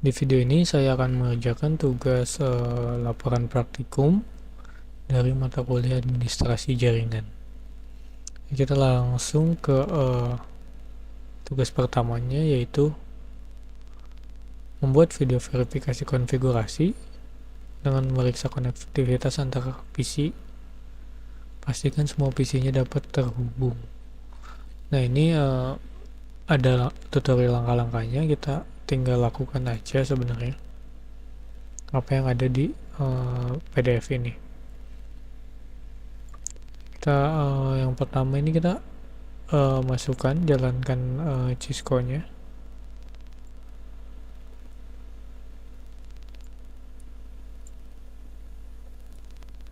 Di video ini saya akan mengerjakan tugas laporan praktikum dari mata kuliah administrasi jaringan. Kita langsung ke tugas pertamanya, yaitu membuat video verifikasi konfigurasi dengan memeriksa konektivitas antara PC. Pastikan semua PC-nya dapat terhubung. Nah, ini ada tutorial langkah-langkahnya, kita tinggal lakukan aja sebenarnya apa yang ada di PDF ini. Kita yang pertama ini kita masukkan, jalankan Cisco-nya.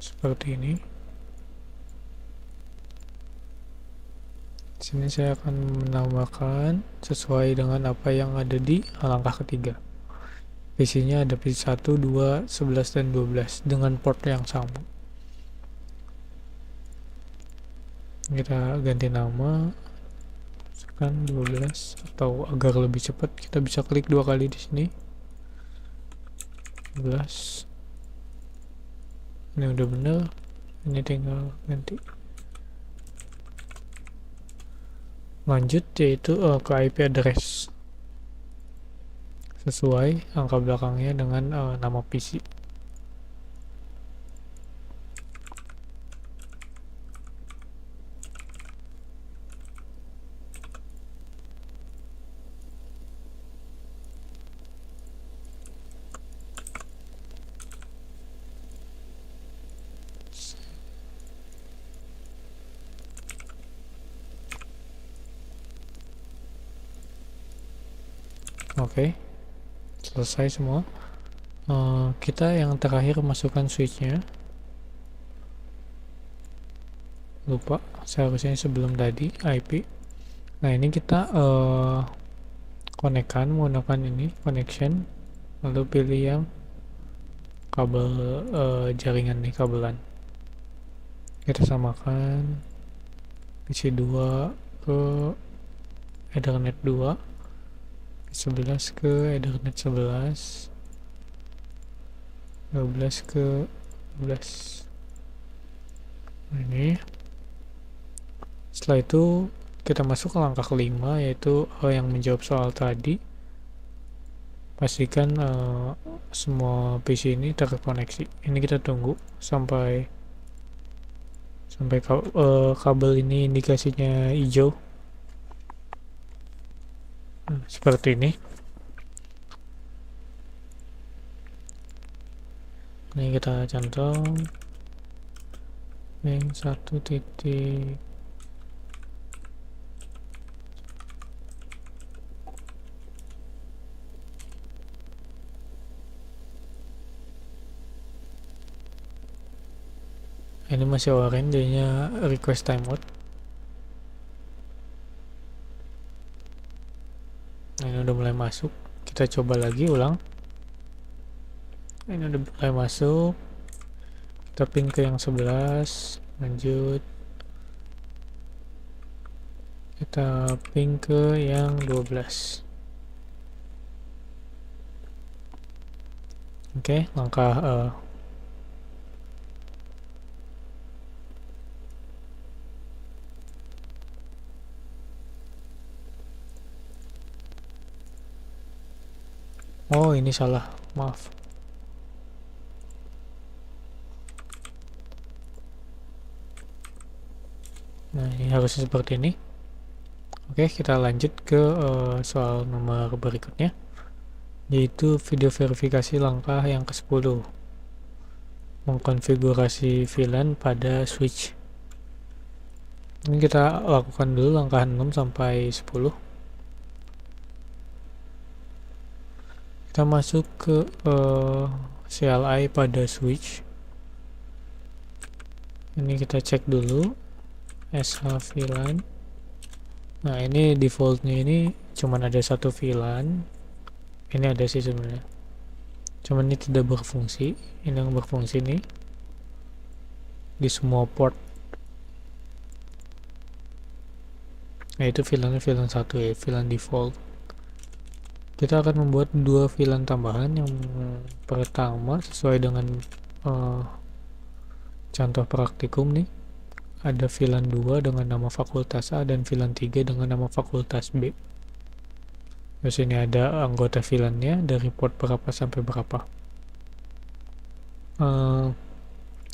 Seperti ini. Sini saya akan menambahkan sesuai dengan apa yang ada di langkah ketiga. PC-nya ada PC 1, 2, 11, dan 12 dengan port yang sama. Kita ganti nama, misalkan 12, atau agar lebih cepat kita bisa klik 2 kali di sini. 12. Ini udah bener, ini tinggal ganti. Lanjut, yaitu ke IP address sesuai angka belakangnya dengan nama PC. Oke, selesai semua. Kita yang terakhir masukkan switchnya. Lupa, seharusnya sebelum tadi IP. Nah, ini kita konekkan menggunakan ini connection, lalu pilih yang kabel jaringan nih, kabelan. Kita samakan PC 2 ke Ethernet 2, 11 ke Ethernet 11, 12 ke 12. Nah, ini setelah itu kita masuk ke langkah kelima, yaitu yang menjawab soal tadi. Pastikan semua PC ini terkoneksi. Ini kita tunggu sampai kabel ini indikasinya hijau. Seperti ini. Ini kita cantum yang 1 titik. Ini masih orange, jadinya request timeout. Nah, ini udah mulai masuk. Kita coba lagi ulang. Ini udah mulai masuk. Kita ping ke yang 11, lanjut. Kita ping ke yang 12. Oke, langkah oh, ini salah, maaf. Nah, ini harusnya seperti ini. Oke, kita lanjut ke soal nomor berikutnya, yaitu video verifikasi langkah yang ke-10, mengkonfigurasi VLAN pada switch. Ini kita lakukan dulu langkah 6 sampai 10. Kita masuk ke CLI pada switch. Ini kita cek dulu SH VLAN. Nah, ini defaultnya ini cuman ada satu VLAN. Ini ada sih sebenarnya, cuman ini tidak berfungsi. Ini yang berfungsi nih di semua port, yaitu VLAN 1 ya, VLAN default. kita akan membuat dua VLAN tambahan. Yang pertama sesuai dengan contoh praktikum nih, ada VLAN 2 dengan nama fakultas A dan VLAN 3 dengan nama fakultas B. Terus ini ada anggota VLAN-nya dari port berapa sampai berapa.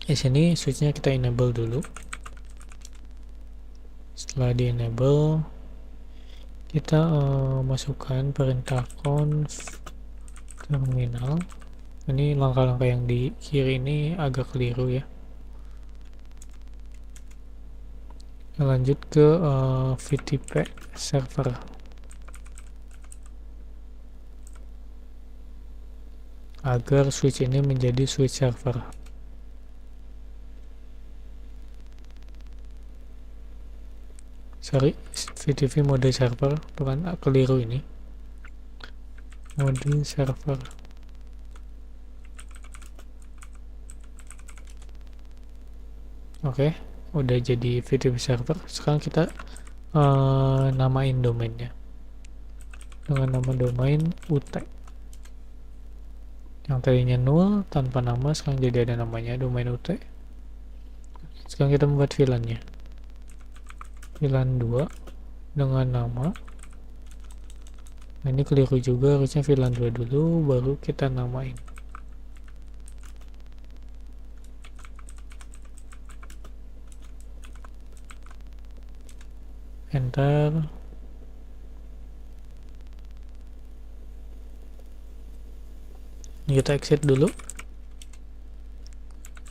Di sini switch-nya kita enable dulu. Setelah di enable, kita masukkan perintah conf terminal. Ini langkah-langkah yang di kiri ini agak keliru ya. Lanjut ke VTP server. Agar switch ini menjadi switch server. Sorry, VTP mode server, bukan, keliru ini. Mode server. Oke, udah jadi VTP server. Sekarang kita namain domainnya dengan nama domain UT. Yang tadinya null tanpa nama, sekarang jadi ada namanya, domain UT. Sekarang kita membuat VLAN-nya. VLAN 2 dengan nama, nah ini keliru juga, harusnya VLAN 2 dulu baru kita namain. Enter. Ini kita exit dulu,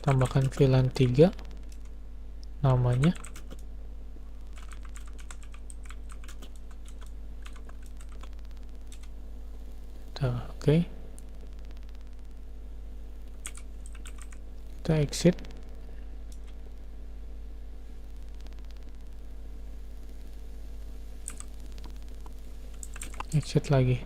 tambahkan VLAN 3 namanya. Oke, kita exit. Exit lagi.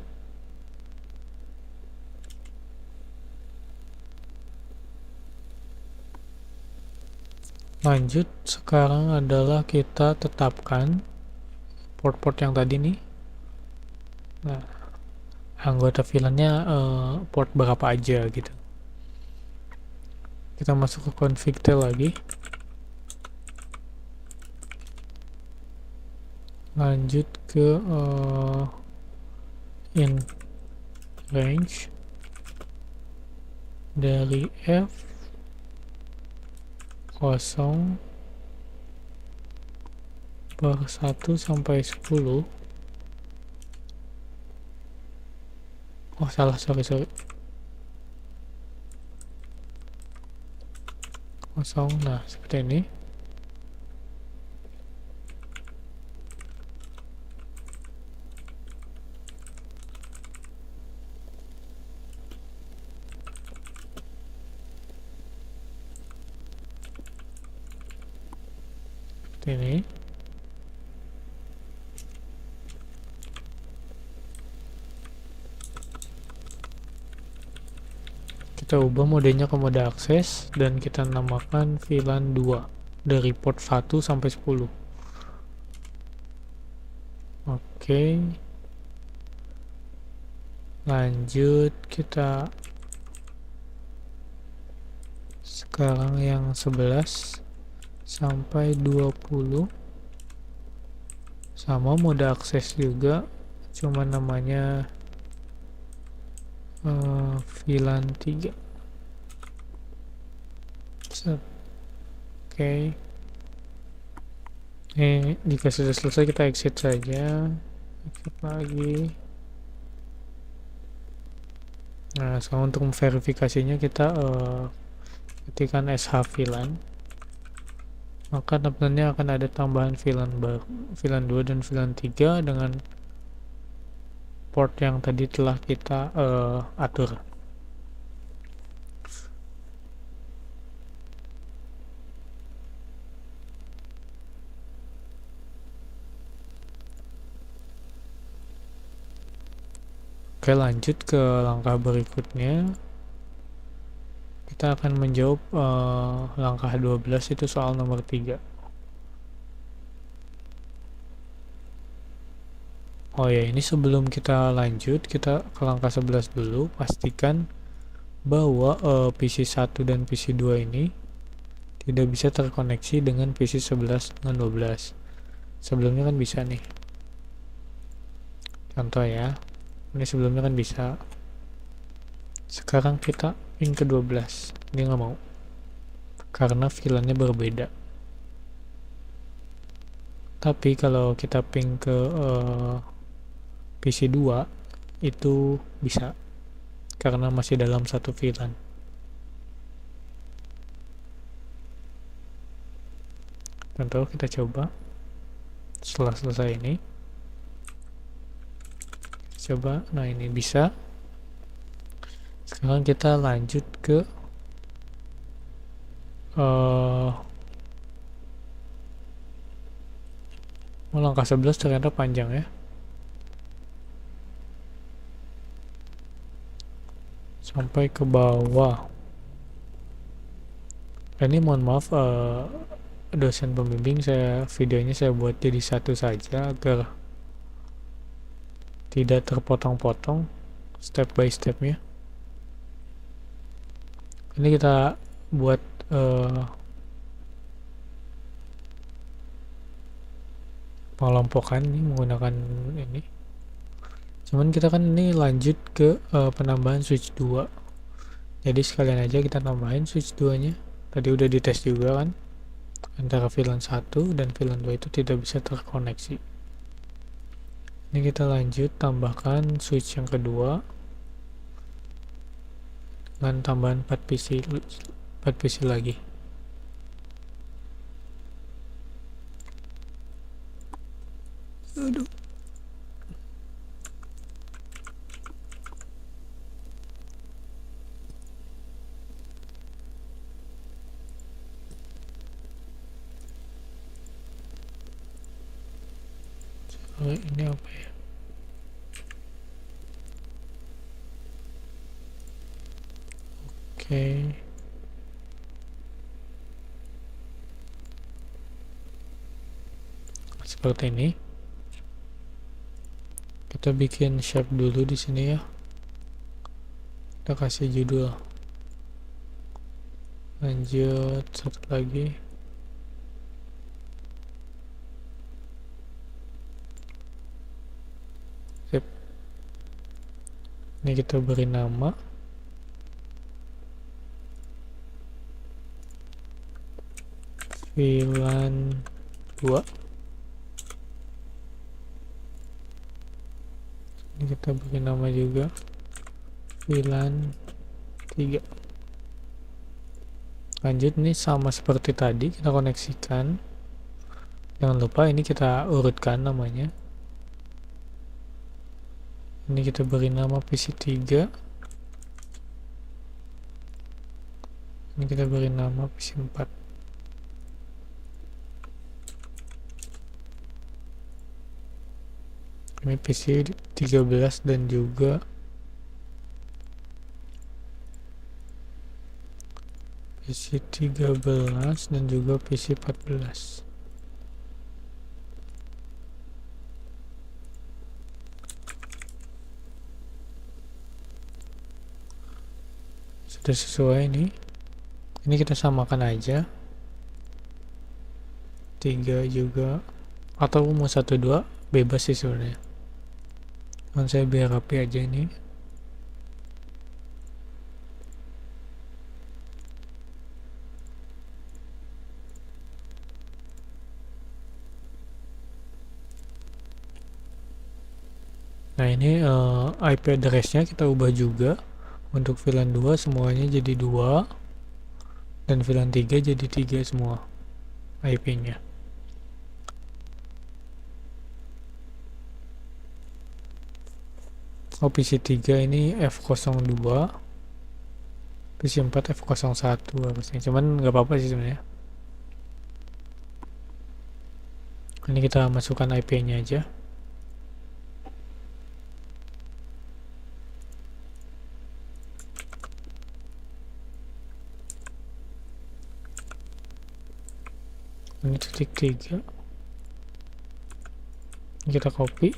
Lanjut, sekarang adalah kita tetapkan port-port yang tadi nih. Nah, anggota VLAN-nya port berapa aja gitu. Kita masuk ke config tel lagi. Lanjut ke in range dari F 0 per 1 sampai 10. Oh salah, sorry 0. Nah seperti ini. Seperti ini. Kita ubah modenya ke mode akses dan kita namakan VLAN 2 dari port 1 sampai 10. Oke. Lanjut, kita sekarang yang 11 sampai 20 sama mode akses juga, cuma namanya VLAN 3. Oke. Jika sudah selesai kita exit saja. Exit lagi. Nah, sekarang untuk memverifikasinya kita ketikkan SH VLAN. Maka tampilannya akan ada tambahan VLAN baru, VLAN 2 dan VLAN 3 dengan port yang tadi telah kita atur. Oke, lanjut ke langkah berikutnya. Kita akan menjawab langkah 12, itu soal nomor 3. Oh ya, ini sebelum kita lanjut, kita ke langkah 11 dulu. Pastikan bahwa PC 1 dan PC 2 ini tidak bisa terkoneksi dengan PC 11 dengan 12. Sebelumnya kan bisa nih. Contoh ya, ini sebelumnya kan bisa. Sekarang kita ping ke 12. Ini nggak mau, karena VLAN-nya berbeda. Tapi kalau kita ping ke PC 2 itu bisa, karena masih dalam satu VLAN. Contoh kita coba setelah selesai ini, coba. Nah, ini bisa. Sekarang kita lanjut ke langkah 11 ternyata panjang ya. Sampai ke bawah. Ini mohon maaf, dosen pembimbing, videonya saya buat jadi satu saja agar tidak terpotong-potong step by stepnya. Ini kita buat pengelompokan ini menggunakan ini. Cuman kita kan ini lanjut ke penambahan switch 2. Jadi sekalian aja kita tambahin switch 2 nya. Tadi udah dites juga kan, antara VLAN 1 dan VLAN 2 itu tidak bisa terkoneksi. Ini kita lanjut tambahkan switch yang kedua dengan tambahan 4 PC lagi. Aduh. Ini apa ya? Oke. Seperti ini. Kita bikin shape dulu di sini ya. Kita kasih judul. Lanjut satu lagi. Sip. Ini kita beri nama. VLAN 2. Ini kita beri nama juga VLAN 3. Lanjut, nih sama seperti tadi kita koneksikan. Jangan lupa ini kita urutkan namanya. Ini kita beri nama PC 3. Ini kita beri nama PC 4. Ini PC 13 dan juga PC 13 dan juga PC 14. Sudah sesuai nih. Ini kita samakan aja. 3 juga, atau mau 1 2 bebas sih sebenarnya. Cuman saya biar rapi aja ini. Nah, ini IP address-nya kita ubah juga. Untuk VLAN 2 semuanya jadi 2, dan VLAN 3 jadi 3 semua IP-nya. Oh, PC 3 ini F02, PC 4 F01 harusnya, cuman nggak apa-apa sih sebenarnya. Ini kita masukkan IP-nya aja. Ini titik 3. Ini kita copy.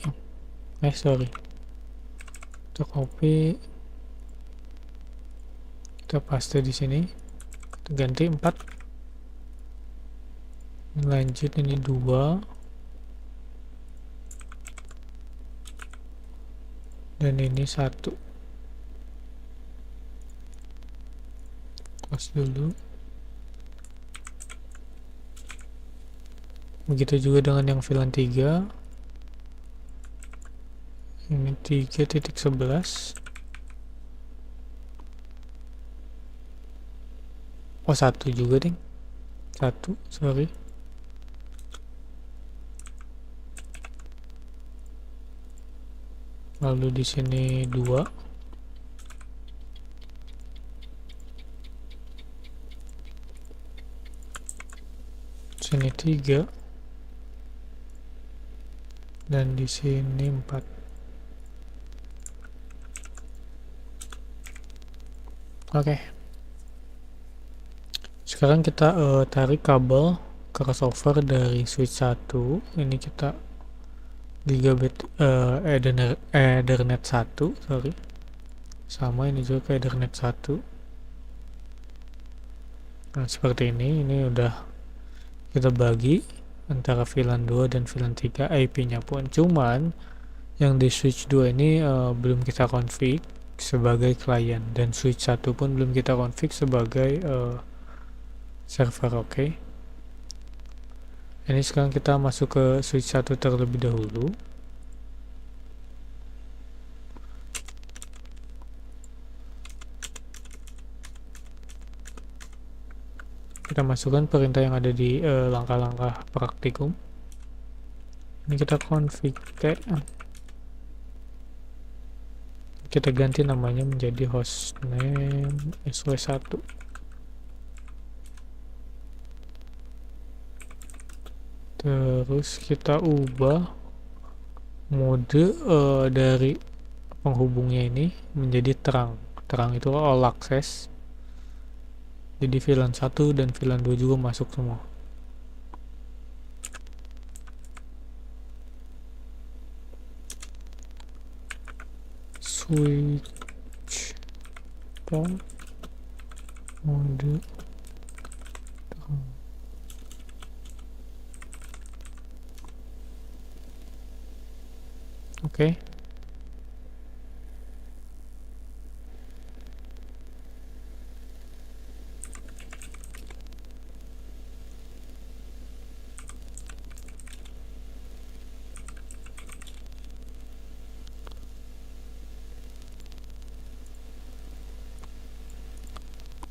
sorry, kita copy, kita paste di sini, kita ganti 4, lanjut ini 2, dan ini 1. Close dulu. Begitu juga dengan yang VLAN 3. Ini 3.11. Oh, 1 juga ding. 1, sorry. Lalu di sini 2. Sini 3. Dan di sini 4. Oke. Sekarang kita tarik kabel crossover dari switch 1. Ini kita gigabit Ethernet 1, sorry. Sama ini juga ke Ethernet 1. Nah, seperti ini udah kita bagi antara VLAN 2 dan VLAN 3, IP-nya pun. Cuman yang di switch 2 ini belum kita config sebagai klien, dan switch 1 pun belum kita config sebagai server. Oke. Ini sekarang kita masuk ke switch 1 terlebih dahulu. Kita masukkan perintah yang ada di langkah-langkah praktikum. Ini kita config T. Kita ganti namanya menjadi hostname SW1. Terus kita ubah mode dari penghubungnya ini menjadi terang. Terang itu all access. Jadi VLAN 1 dan VLAN 2 juga masuk semua. Switch port mode terang. Oke.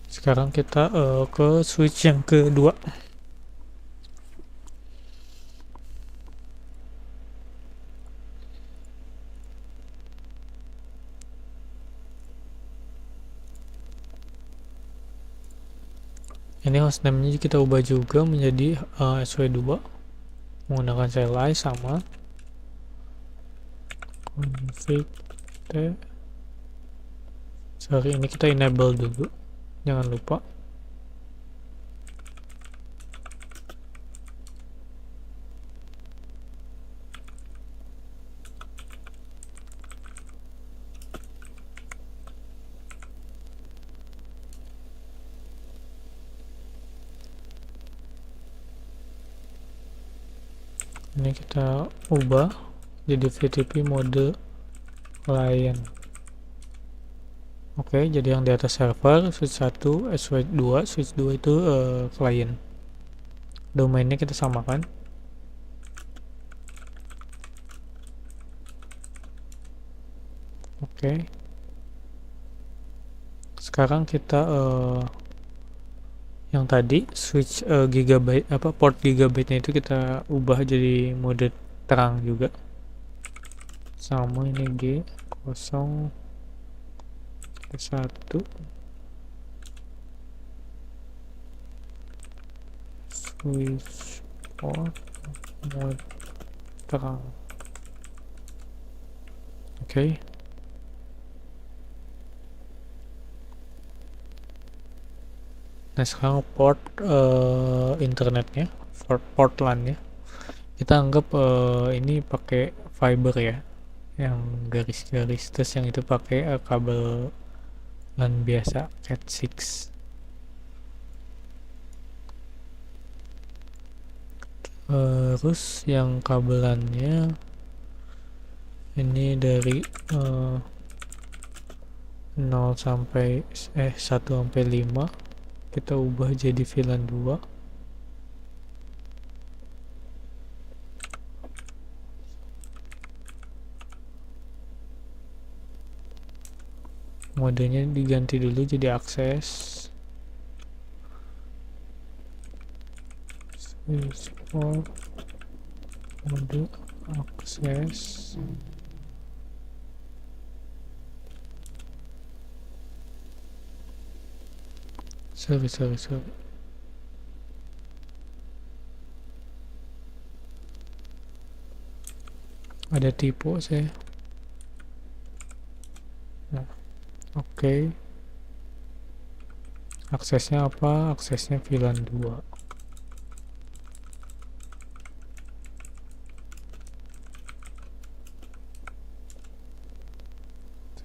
Sekarang kita ke switch yang kedua. Ini hostname-nya kita ubah juga menjadi SW2 menggunakan CLI sama config T. Sorry, ini kita enable dulu, jangan lupa. Ini kita ubah jadi VTP mode client. Oke, jadi yang di atas server switch 1 SW2, switch 2 itu client. Domainnya kita samakan. Oke. Sekarang kita yang tadi switch gigabyte port gigabyte-nya itu kita ubah jadi mode terang juga. Sama ini G0 1 switch port mode terang. Oke. Nah, sekarang port internetnya, port LAN-nya kita anggap ini pakai fiber ya. yang garis-garis, terus yang itu pakai kabel LAN biasa Cat6. Terus yang kabelannya ini dari 0 sampai 1 sampai 5 kita ubah jadi VLAN 2. Modenya diganti dulu jadi akses. Support mode akses. Sorry. Ada typo saya. Nah, oke. Aksesnya apa? Aksesnya VLAN 2.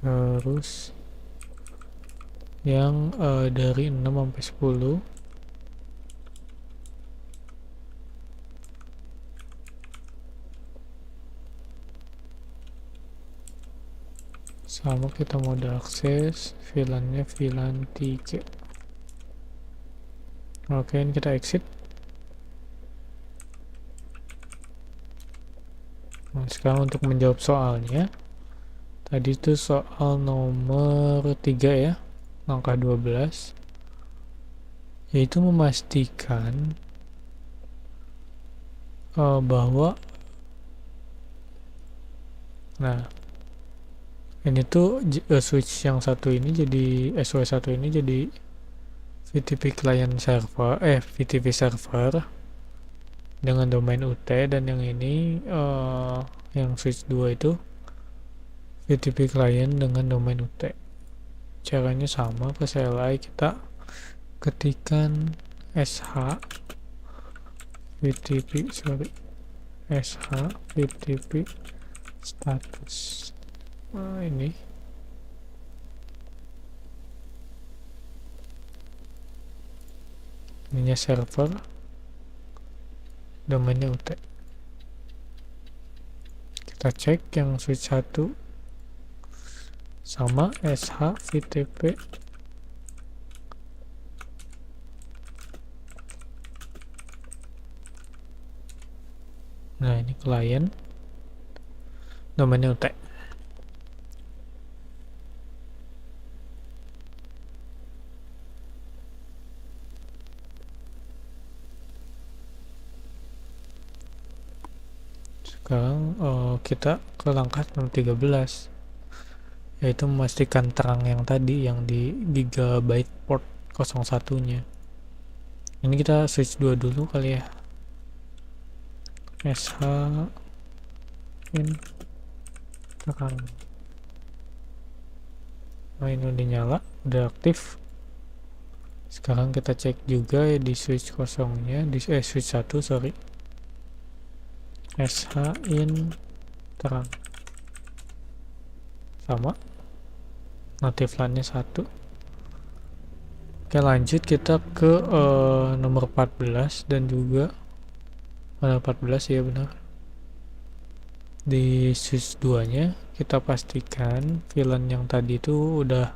Terus yang dari 6 sampai 10 sama kita mode akses, VLAN-nya VLAN 3. Oke, ini kita exit. Nah, sekarang untuk menjawab soalnya, tadi itu soal nomor 3 ya, langkah 12, yaitu memastikan bahwa ini tuh switch yang satu ini jadi SW1 ini jadi VTP client server, VTP server dengan domain UT, dan yang ini yang switch 2 itu VTP client dengan domain UT. Caranya sama, ke CLI kita ketikkan sh VTP status. Nah, ini ininya server, domainnya UT. Kita cek yang switch 1 sama sh VTP nah ini klien, domainnya UT. Sekarang kita ke langkah nomor 13, yaitu memastikan terang yang tadi yang di gigabyte port 01 nya. Ini kita switch 2 dulu kali ya. sh in terang. Nah, ini udah nyala, udah aktif. Sekarang kita cek juga ya di switch kosongnya, di switch 1 sorry, sh in terang sama, native LAN-nya 1. Oke, lanjut kita ke nomor 14 dan juga 14 ya benar. Di switch 2 nya kita pastikan VLAN yang tadi itu udah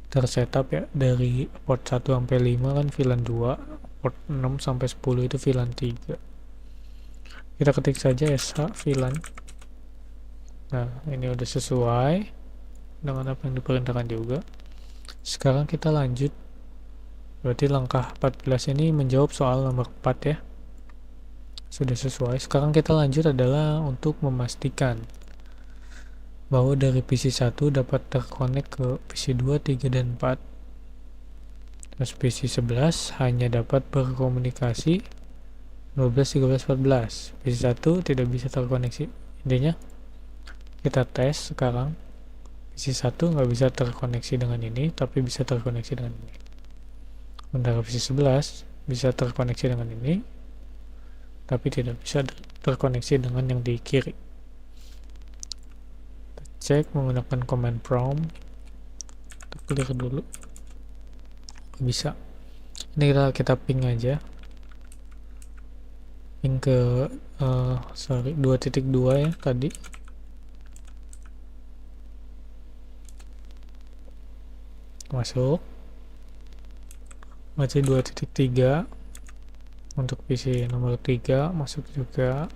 tersetup ya, dari port 1 sampai 5 kan VLAN 2, port 6 sampai 10 itu VLAN 3. Kita ketik saja sh VLAN. Nah, ini udah sesuai dengan apa yang diperintahkan juga. Sekarang kita lanjut, berarti langkah 14 ini menjawab soal nomor 4 ya, sudah sesuai. Sekarang kita lanjut adalah untuk memastikan bahwa dari PC 1 dapat terkonek ke PC 2, 3, dan 4. Terus PC 11 hanya dapat berkomunikasi 12, 13, 14. PC 1 tidak bisa terkoneksi. Intinya kita tes sekarang, PC 1 nggak bisa terkoneksi dengan ini, tapi bisa terkoneksi dengan ini. Sementara PC 11 bisa terkoneksi dengan ini, tapi tidak bisa terkoneksi dengan yang di kiri. cek menggunakan command prompt. Kita clear dulu. Bisa. Ini kita ping aja. Ping ke 2.2 ya tadi. Masuk. Masih 2.3 untuk PC nomor 3 masuk juga.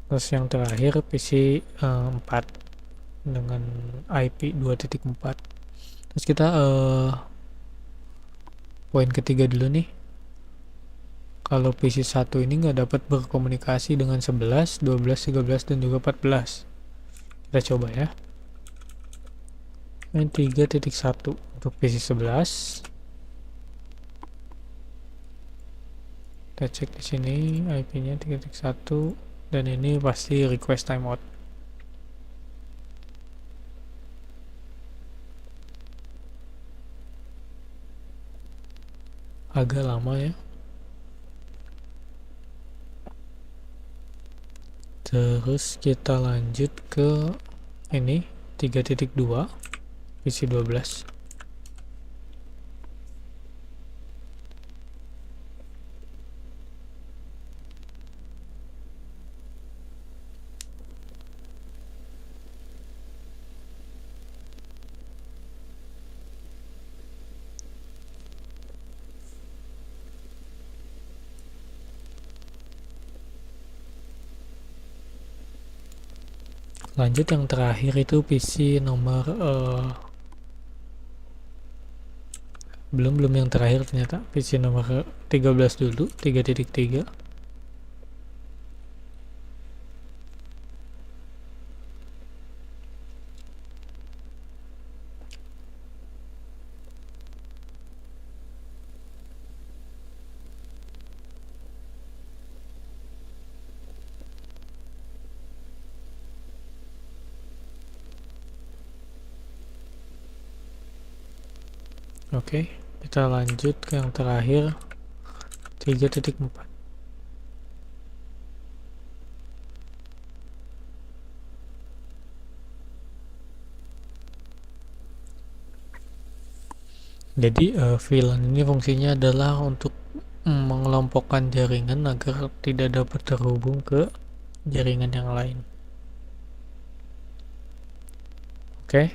Terus yang terakhir PC 4 dengan IP 2.4. Terus kita poin ketiga dulu nih. Kalau PC 1 ini nggak dapat berkomunikasi dengan 11, 12, 13 dan juga 14. Kita coba ya. Ini 3.1 untuk PC 11. Kita cek di sini IP-nya 3.1 dan ini pasti request timeout. Agak lama ya. Terus kita lanjut ke ini 3.2 PC 12. Lanjut yang terakhir itu PC nomor belum yang terakhir ternyata PC nomor 13 dulu 3.3. Oke, kita lanjut ke yang terakhir 3.4. Jadi VLAN ini fungsinya adalah untuk mengelompokkan jaringan agar tidak dapat terhubung ke jaringan yang lain. Oke,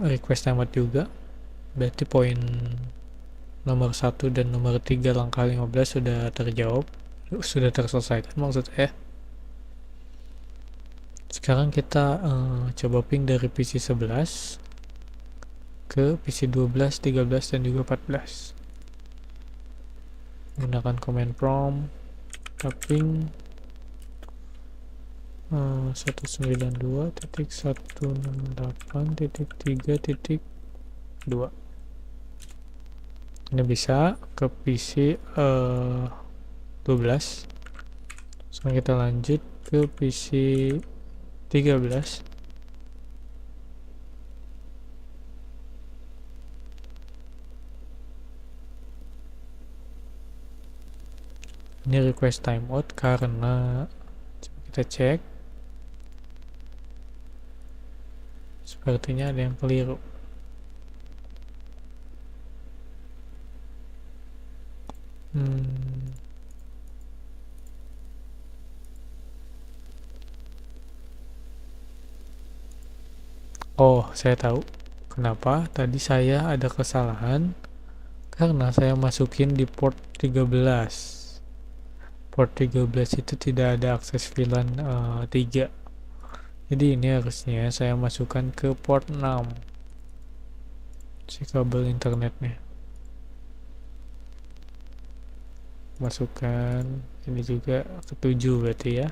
request timeout juga. Berarti poin nomor 1 dan nomor 3 langkah 15 sudah terjawab, sudah terselesaikan maksud saya. Sekarang kita coba ping dari PC 11 ke PC 12, 13 dan juga 14. Gunakan command prompt, ping 192.168.3.2. Ini bisa ke PC 12. Sekarang kita lanjut ke PC 13. Ini request timeout karena coba kita cek, sepertinya ada yang keliru. Oh, saya tahu kenapa tadi saya ada kesalahan, karena saya masukin di port 13. Port 13 itu tidak ada akses VLAN 3. Jadi ini harusnya saya masukkan ke port 6 si kabel internetnya. Masukkan ini juga ke 7 berarti ya.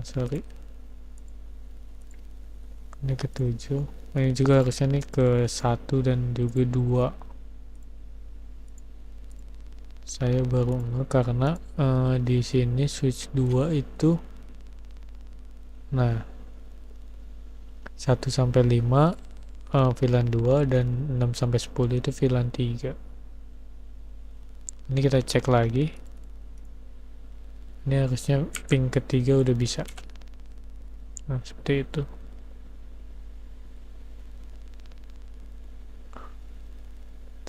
Sorry, ini ke 7. Ini juga harusnya nih ke 1 dan juga 2. Saya baru nge karena di sini switch 2 itu, nah 1 sampai 5 VLAN 2 dan 6 sampai 10 itu VLAN 3. Ini kita cek lagi Ini harusnya ping ketiga udah bisa. Nah, seperti itu.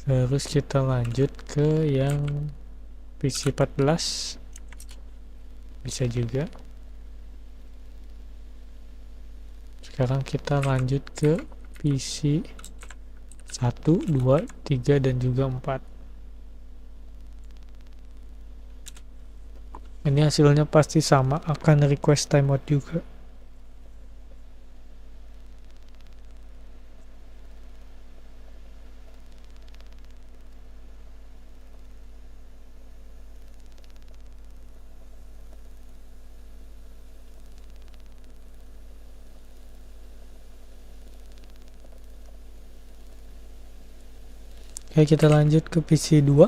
Terus kita lanjut ke yang PC 14. Bisa juga. Sekarang kita lanjut ke PC 1, 2, 3, dan juga 4. Ini hasilnya pasti sama, akan request timeout juga. Oke, kita lanjut ke PC 2.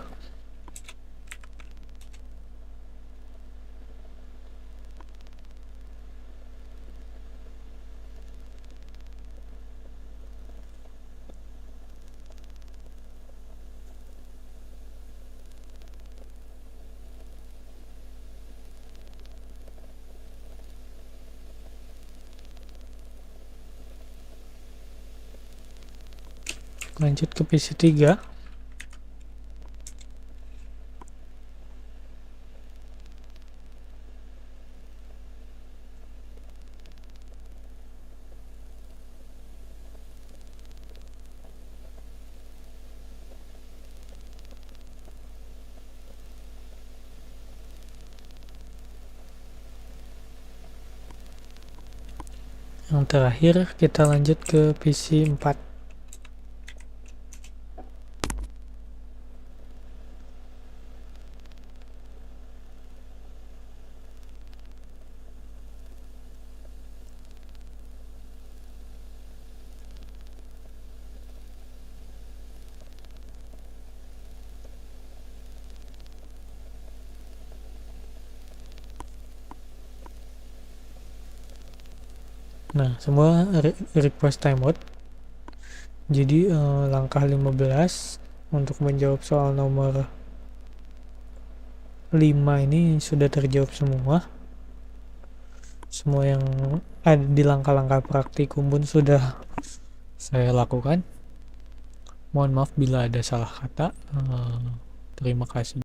Lanjut ke PC 3. Yang terakhir kita lanjut ke PC 4. Nah, semua request timeout. Jadi langkah 15 untuk menjawab soal nomor 5 ini sudah terjawab semua. Semua yang ada di langkah-langkah praktikum pun sudah saya lakukan. Mohon maaf bila ada salah kata. Terima kasih.